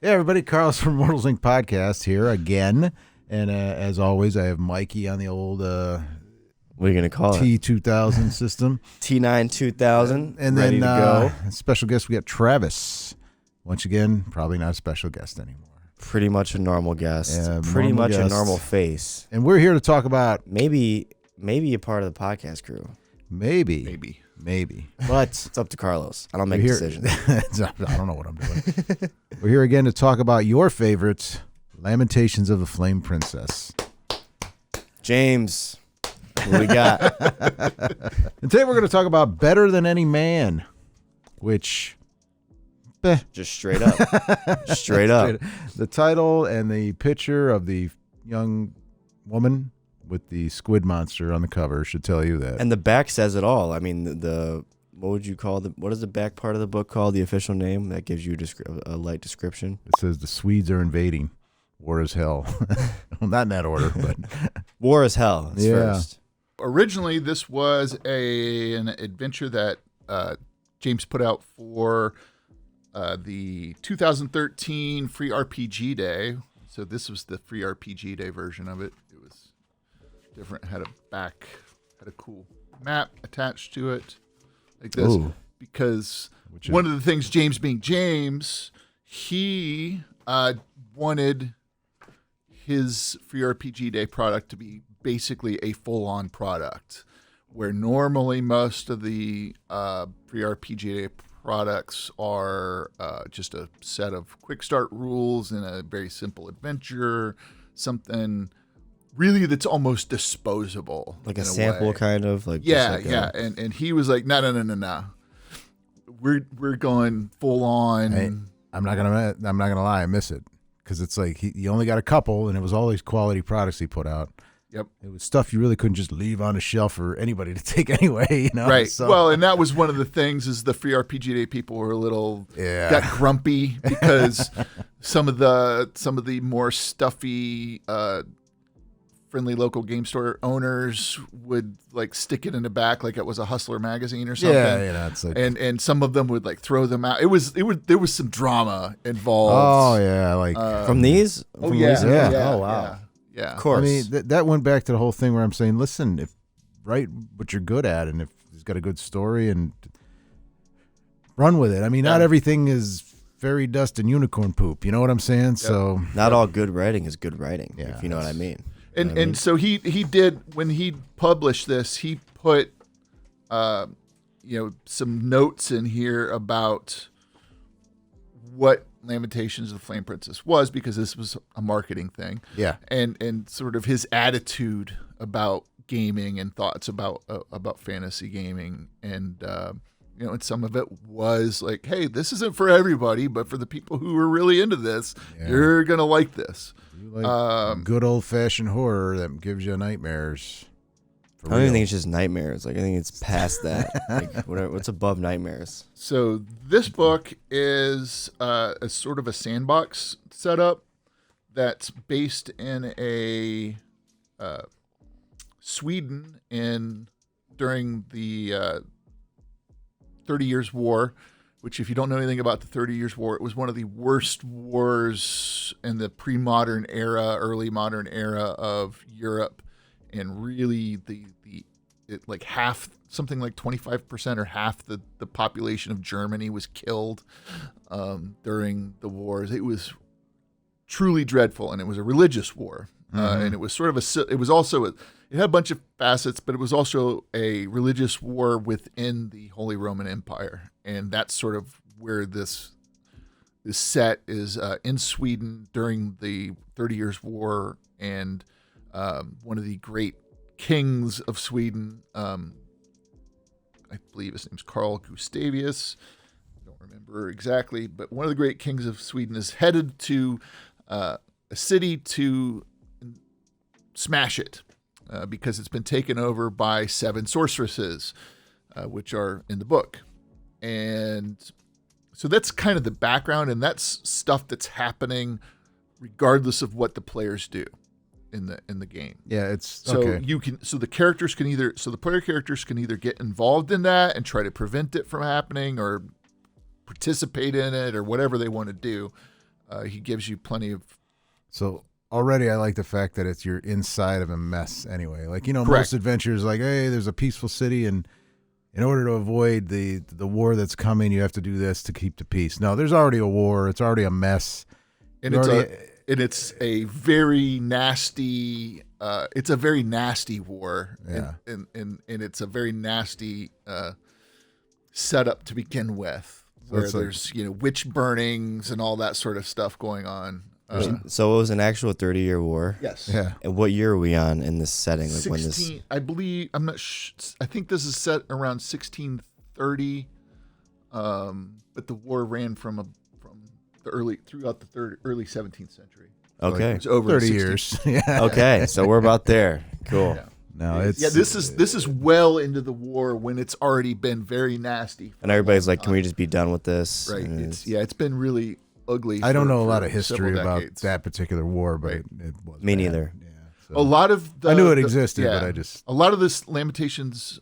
Hey, everybody. Carlos from Immortals Inc. podcast here again. And as always, I have Mikey on the old what are you going to call it? T2000 system. T9 2000. And ready then to go. Special guest, we got Travis. Once again, probably not a special guest anymore. Pretty much a normal guest. Yeah, Pretty much guest. a normal face. And we're here to talk about... Maybe a part of the podcast crew. Maybe. But it's up to Carlos. I don't make decisions. I don't know what I'm doing. We're here again to talk about your favorite, Lamentations of the Flame Princess. James, what we got? And today we're going to talk about Better Than Any Man, which... Just straight up. Straight up. The title and the picture of the young woman with the squid monster on the cover should tell you that. And the back says it all. I mean, what would you call what is the back part of the book called? The official name that gives you a light description. It says the Swedes are invading. War is hell. Well, not in that order, but war is hell. First. Originally, this was an adventure that James put out for the 2013 Free RPG Day. So this was the Free RPG Day version of it. It was different. Had a cool map attached to it, like this. Ooh. Because one of the things, James being James, he wanted his Free RPG Day product to be basically a full-on product, where normally most of the Free RPG Day products are just a set of quick start rules and a very simple adventure, something really that's almost disposable, like a sample way. Kind of like and he was like, no, we're going full on. Hey, I'm not gonna lie, I miss it because it's like he only got a couple, and it was all these quality products he put out. Yep, it was stuff you really couldn't just leave on a shelf for anybody to take anyway, you know. Right. So. Well, and that was one of the things is the Free RPG Day people were a little got grumpy because some of the more stuffy friendly local game store owners would like stick it in the back like it was a Hustler magazine or something. Yeah, it's like, and some of them would like throw them out. There was some drama involved. Oh yeah, like from these. Oh yeah. Oh wow. Yeah. Of course. I mean, that went back to the whole thing where I'm saying, listen, if write what you're good at, and if it's got a good story, and run with it. I mean, not everything is fairy dust and unicorn poop. You know what I'm saying? Yep. So not all good writing is good writing. Yeah, if you know what I mean. And so he did, when he published this, he put some notes in here about what Lamentations of the Flame Princess was, because this was a marketing thing. Yeah. And sort of his attitude about gaming and thoughts about fantasy gaming, and and some of it was like, hey, this isn't for everybody, but for the people who are really into this, you're gonna like this. You like good old fashioned horror that gives you nightmares. I don't even think it's just nightmares. Like, I think it's past that. Like, what's above nightmares? So this book is a sort of a sandbox setup that's based in a Sweden during the 30 Years War, which, if you don't know anything about the 30 Years War, it was one of the worst wars in the pre-modern era, early modern era of Europe. And really, like half, something like 25% or half the population of Germany was killed during the wars. It was truly dreadful, and it was a religious war. And it was sort of it had a bunch of facets, but it was also a religious war within the Holy Roman Empire. And that's sort of where this set is in Sweden during the 30 Years War. And one of the great kings of Sweden, I believe his name's Carl Gustavius. I don't remember exactly, but one of the great kings of Sweden is headed to a city to smash it because it's been taken over by 7 sorceresses, which are in the book. And so that's kind of the background, and that's stuff that's happening regardless of what the players do in the game. Yeah, it's so okay. The player characters can either get involved in that and try to prevent it from happening, or participate in it, or whatever they want to do. He gives you plenty of. So already I like the fact that you're inside of a mess anyway. Like, Correct. most adventures like, hey, there's a peaceful city, and in order to avoid the war that's coming, you have to do this to keep the peace. No, there's already a war. It's already a mess. And it's a very nasty. It's a very nasty war. Yeah. And it's a very nasty setup to begin with, where there's witch burnings and all that sort of stuff going on. So it was an actual 30-year war. Yes. Yeah. And what year are we on in this setting? Like 16, when this? I believe. I'm not. I think this is set around 1630. But the war ran from the early 17th century. Okay. It's over 30 years. Yeah. Okay, so we're about there. Cool. Yeah. No, it's This is well into the war when it's already been very nasty. And everybody's like, "Can we just be done with this?" Right. And It's been really ugly. I don't know a lot for of history several about decades. that particular war, but Right. it was Me bad. neither. Yeah. So. A lot of I knew it existed, but I just a lot of this Lamentations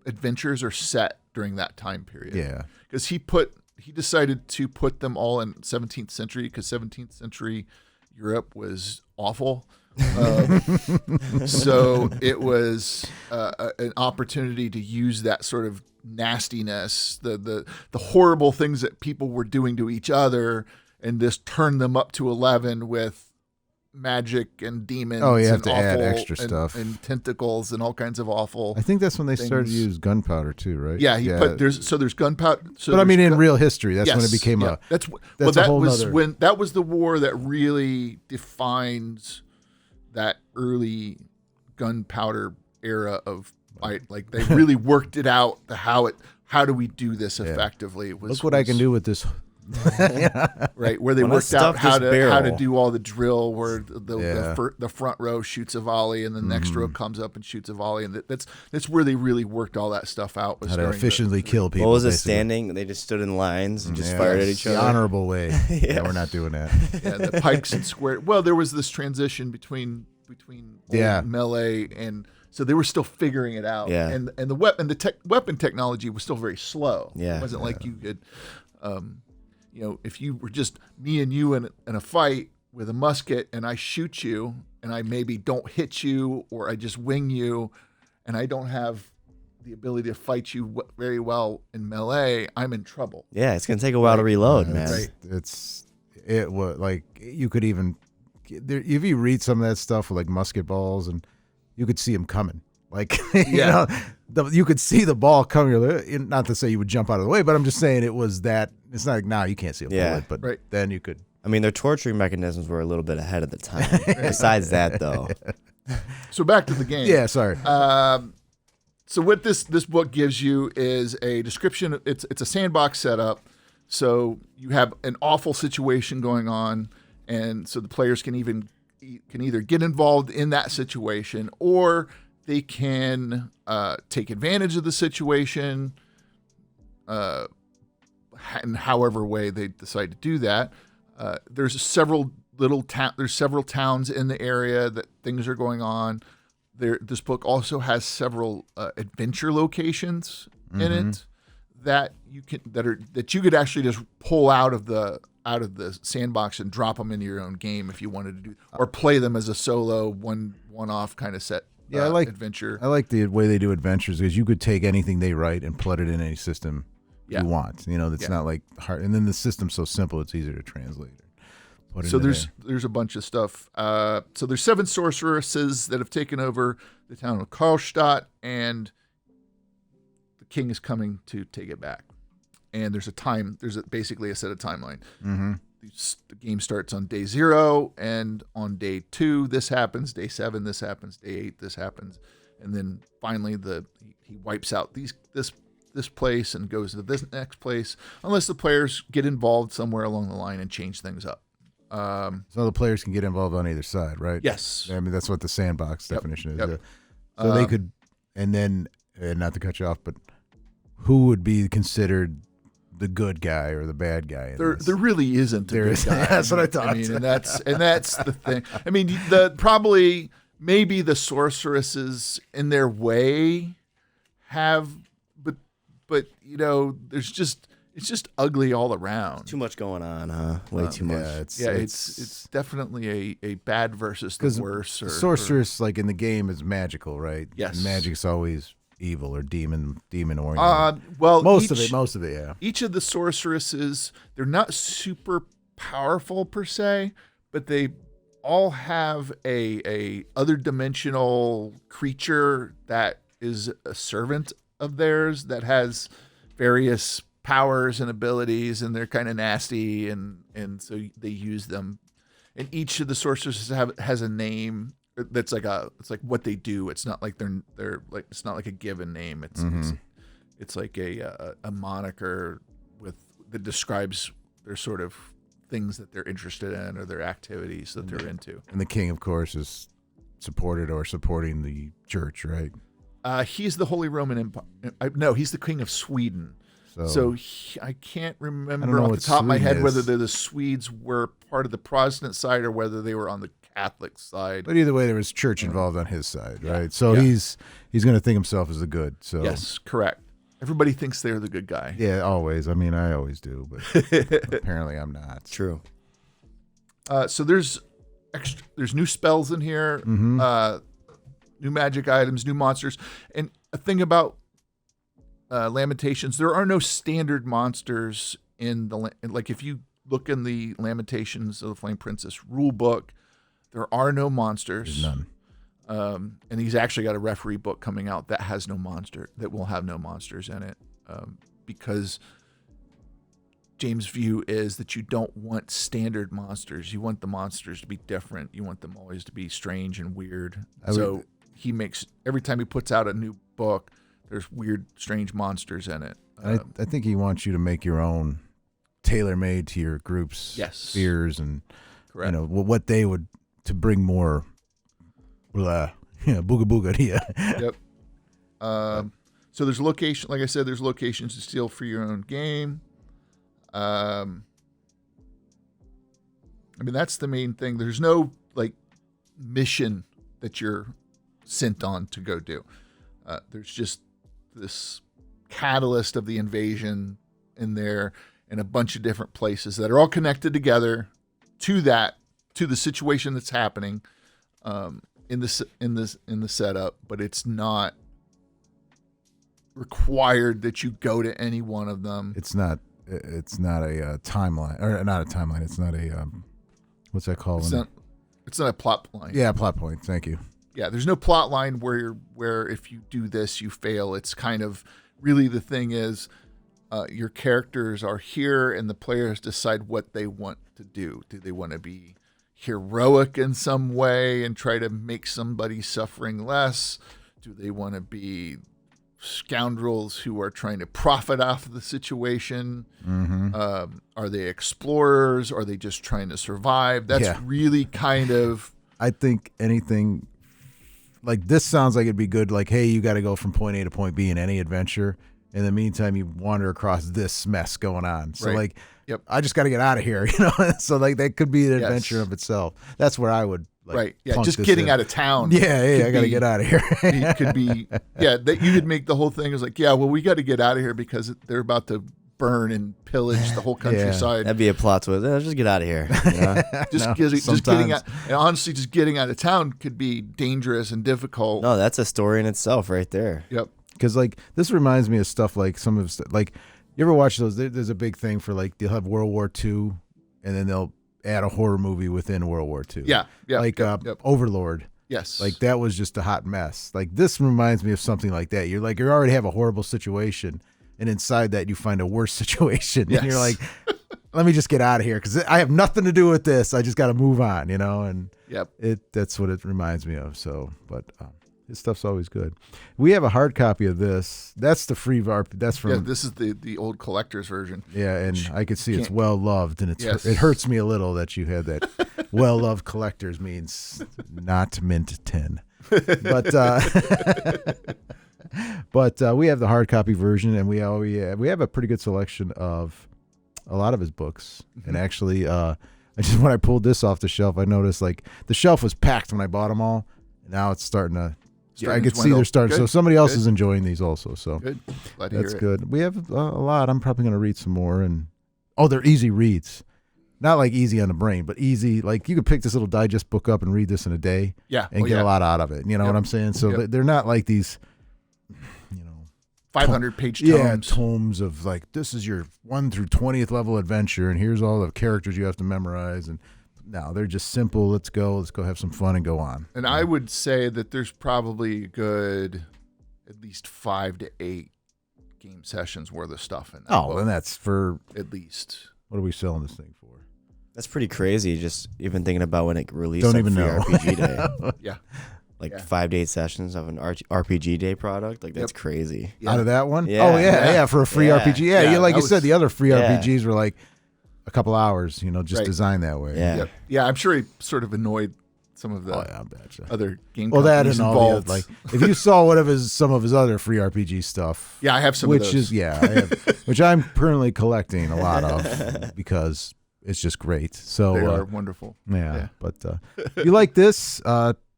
adventures are set during that time period. yeah. Because he decided to put them all in 17th century because 17th century Europe was awful. So it was an opportunity to use that sort of nastiness, the horrible things that people were doing to each other, and just turn them up to 11 with magic and demons. Oh, you have and to add awful extra stuff. and tentacles and all kinds of awful. I think that's when they started to things. use gunpowder too, right? Yeah, there's gunpowder. So but I mean, there's in real history, that's when it became yeah. a. That's a that whole was nother- when that was the war that really defines that early gunpowder era of like they really worked it out how do we do this effectively. It was, Look what I can do with this. right where they When I worked out stuff how this to barrel. do all the drill where the Yeah. front row shoots a volley and the next row comes up and shoots a volley, and that's where they really worked all that stuff out. Was How to during efficiently kill people. What was it? basically. Standing? They just stood in lines and just Yeah, fired at it's each the other. honorable way. Yeah, we're not doing that. the pikes and square. Well, there was this transition between Yeah. melee, and so they were still figuring it out. Yeah. And the weapon technology was still very slow. Yeah. It wasn't like you could, if you were just me and you in a fight with a musket, and I shoot you, and I maybe don't hit you, or I just wing you, and I don't have the ability to fight you very well in melee, I'm in trouble. Yeah, it's gonna take a while to reload, man. Right. It was like you could even if you read some of that stuff with like musket balls, and you could see them coming. Like you could see the ball coming. Not to say you would jump out of the way, but I'm just saying it was that. It's not like now you can't see a bullet, but Right. then you could. I mean, their torturing mechanisms were a little bit ahead of the time. Besides that, though, So back to the game. Yeah, sorry. So what this book gives you is a description. It's a sandbox setup. So you have an awful situation going on, and so the players can either get involved in that situation, or they can take advantage of the situation, in however way they decide to do that. There's several towns in the area that things are going on. This book also has several adventure locations in it that you could actually just pull out of the sandbox and drop them into your own game if you wanted to do, or play them as a solo one-off kind of set. Yeah, I like adventure. I like the way they do adventures because you could take anything they write and plug it in any system you want. It's not like hard. And then the system's so simple, it's easier to translate. So there's a bunch of stuff. So there's 7 sorceresses that have taken over the town of Karlstadt, and the king is coming to take it back. And there's basically a set of timeline. Mm-hmm. The game starts on day 0, and on day 2 this happens, day 7 this happens, day 8 this happens, and then finally he wipes out this place and goes to this next place, unless the players get involved somewhere along the line and change things up. So the players can get involved on either side, right? Yes. I mean, that's what the sandbox definition is. Yep. So they could, and then, not to cut you off, but who would be considered the good guy or the bad guy? There really isn't a good guy. That's what I thought. I mean, and that's the thing. I mean, maybe the sorceresses in their way have, but there's just, it's just ugly all around. Too much going on, huh? Way too much. Yeah, It's definitely a bad versus the worse. Sorceress, like in the game, is magical, right? Yes. And magic's always evil or demon oriented. Well, most of it, yeah. Each of the sorceresses, they're not super powerful per se, but they all have a other dimensional creature that is a servant of theirs that has various powers and abilities, and they're kind of nasty, and so they use them. And each of the sorceresses has a name that's it's like what they do. It's not like they're like, it's not like a given name. It's like a moniker that describes their sort of things that they're interested in or their activities that they're into. And the king, of course, is supporting the church, right? He's the Holy Roman Empire. No, he's the king of Sweden. So I can't remember off the top of my head whether the Swedes were part of the Protestant side or whether they were on the Catholic side. But either way, there was church involved on his side, right? So he's going to think himself as the good. So yes, correct. Everybody thinks they're the good guy. Yeah, always. I mean, I always do, but apparently I'm not. True. So there's new spells in here, new magic items, new monsters, and a thing about Lamentations, there are no standard monsters like if you look in the Lamentations of the Flame Princess rule book, there are no monsters. There's none. And he's actually got a referee book coming out that will have no monsters in it, because James' view is that you don't want standard monsters. You want the monsters to be different. You want them always to be strange and weird. He makes, every time he puts out a new book, there's weird, strange monsters in it. I think he wants you to make your own, tailor-made to your group's fears and correct. What they would, to bring more booga booga to you. Yep. So there's location, like I said, there's locations to steal for your own game. I mean, that's the main thing. There's no like mission that you're sent on to go do. There's just this catalyst of the invasion in there in a bunch of different places that are all connected together to the situation that's happening in the setup, but it's not required that you go to any one of them. It's not a timeline, or not a timeline. It's not a what's that called? It's not a plot line. Yeah, plot point. Thank you. Yeah, there's no plot line where if you do this, you fail. It's kind of really the thing is your characters are here and the players decide what they want to do. Do they want to be heroic in some way and try to make somebody suffering less? Do they want to be scoundrels who are trying to profit off of the situation? Are they explorers? Are they just trying to survive? That's really kind of... I think anything... Like, this sounds like it'd be good. Like, hey, you got to go from point A to point B in any adventure. In the meantime, you wander across this mess going on. So, I just got to get out of here, So, like, that could be an adventure of itself. That's where I would, just getting out of town. Yeah, I got to get out of here. It could be, that you could make the whole thing as like, we got to get out of here because they're about to burn and pillage the whole countryside. That'd be a plot twist. Just get out of here. Just getting out. And honestly, just getting out of town could be dangerous and difficult. No, that's a story in itself right there. Yep. Because this reminds me of stuff like you ever watch those? There's a big thing for they'll have World War II, and then they'll add a horror movie within World War II. Yeah. Overlord. Yes. Like that was just a hot mess. Like this reminds me of something like that. You already have a horrible situation. And inside that, you find a worse situation. Yes. And you're like, let me just get out of here because I have nothing to do with this. I just got to move on, And that's what it reminds me of. So, but his stuff's always good. We have a hard copy of this. That's the free VARP. That's from. Yeah, this is the old collector's version. Yeah, and I could see it's well loved, and it hurts me a little that you had that. Well loved collectors means not mint 10, but. But we have the hard copy version, and we have a pretty good selection of a lot of his books. And actually, when I pulled this off the shelf, I noticed the shelf was packed when I bought them all. And now it's starting to Yeah, I could see they're starting. So somebody else is enjoying these also. So good. Glad to hear that's it. good. We have a lot. I'm probably going to read some more. And they're easy reads. Not like easy on the brain, but easy. Like you could pick this little digest book up and read this in a day. Yeah. And get a lot out of it. You know what I'm saying? So they're not like these, 500-page tomes. Yeah, tomes of like, this is your 1 through 20th level adventure, and here's all the characters you have to memorize. And no, they're just simple. Let's go have some fun and go on. And I would say that there's probably a good at least 5 to 8 game sessions worth of stuff in that book. And that's for at least. What are we selling this thing for? That's pretty crazy. Just even thinking about when it released. Don't on even free know. RPG day. Yeah. 5 to 8 sessions of an RPG day product. Like that's crazy. Out of that one? Yeah. Oh yeah, for a free RPG. Yeah, like you said, the other free RPGs were like a couple hours. Just designed that way. Yeah. Yeah, I'm sure he sort of annoyed some of the I betcha. other game Well, that companies and all involved. the other, like if you saw some of his other free RPG stuff. Yeah, I have some of those. I have, which I'm currently collecting a lot of because it's just great. So they are wonderful. Yeah. But if you like this,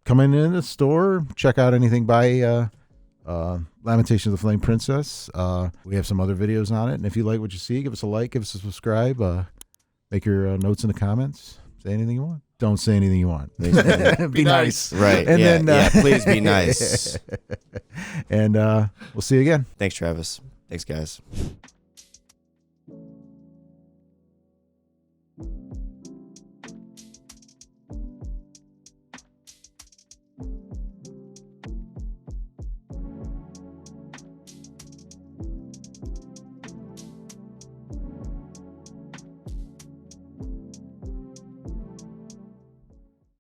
come in the store, check out anything by Lamentations of the Flame Princess. We have some other videos on it, and if you like what you see, give us a like, give us a subscribe, make your notes in the comments, say anything you want. Don't say anything you want. Be nice. Right. And then please be nice. And we'll see you again. Thanks, Travis. Thanks, guys.